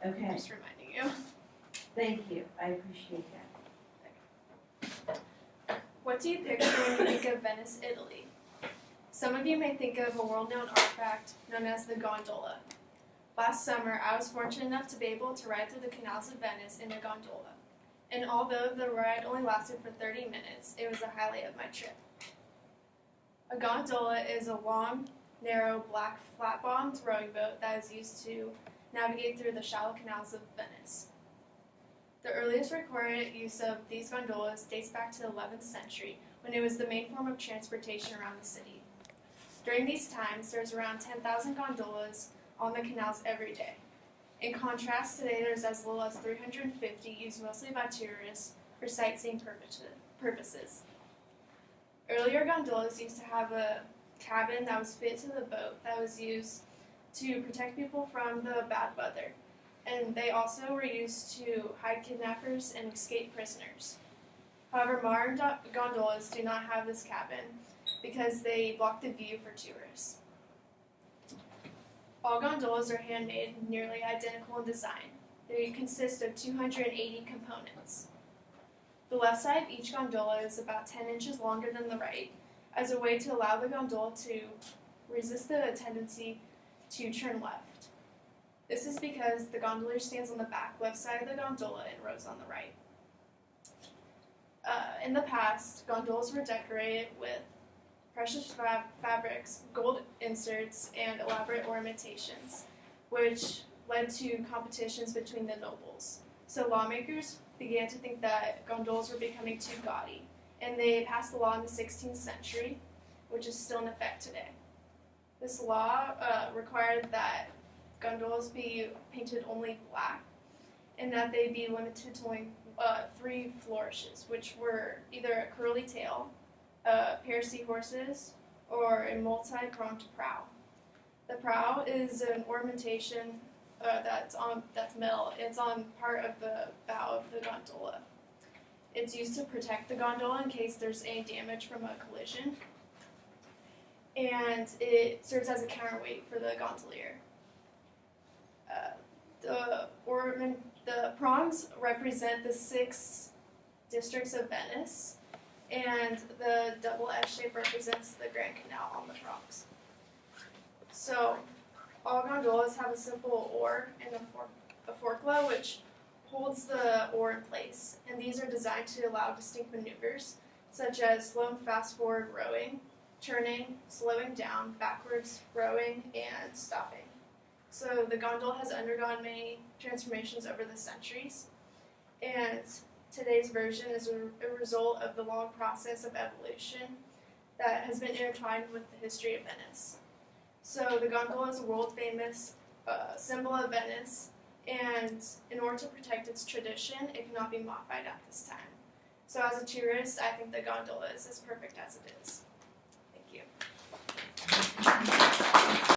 Okay, Just reminding you. thank you, I appreciate that. What do you picture when you think of Venice, Italy? Some of you may think of a world-known artifact known as the gondola. Last summer, I was fortunate enough to be able to ride through the canals of Venice in a gondola. And although the ride only lasted for 30 minutes, it was the highlight of my trip. A gondola is a long, narrow, black, flat-bottomed rowing boat that is used to navigate through the shallow canals of Venice. The earliest recorded use of these gondolas dates back to the 11th century, when it was the main form of transportation around the city. During these times, there's around 10,000 gondolas on the canals every day. In contrast, today there's as little as 350 used mostly by tourists for sightseeing purposes. Earlier gondolas used to have a cabin that was fitted to the boat that was used to protect people from the bad weather, and they also were used to hide kidnappers and escape prisoners. However, modern gondolas do not have this cabin because they block the view for tourists. All gondolas are handmade, nearly identical in design. They consist of 280 components. The left side of each gondola is about 10 inches longer than the right, as a way to allow the gondola to resist the tendency to turn left. This is because the gondolier stands on the back left side of the gondola and rows on the right. In the past, gondolas were decorated with precious fabrics, gold inserts, and elaborate ornamentations, which led to competitions between the nobles. So lawmakers began to think that gondolas were becoming too gaudy, and they passed a law in the 16th century, which is still in effect today. This law required that gondolas be painted only black, and that they be limited to only 3 flourishes, which were either a curly tail, a pair of seahorses, or a multi-pronged prow. The prow is an ornamentation that's metal. It's on part of the bow of the gondola. It's used to protect the gondola in case there's any damage from a collision, and it serves as a counterweight for the gondolier. The prongs represent the 6 districts of Venice, and the double S shape represents the Grand Canal on the prongs. So, all gondolas have a simple oar and a forklift which holds the oar in place, and these are designed to allow distinct maneuvers, such as slow and fast forward rowing, turning, slowing down, backwards rowing, and stopping. So the gondola has undergone many transformations over the centuries, and today's version is a result of the long process of evolution that has been intertwined with the history of Venice. So the gondola is a world-famous symbol of Venice, and in order to protect its tradition, it cannot be modified at this time. So as a tourist, I think the gondola is as perfect as it is.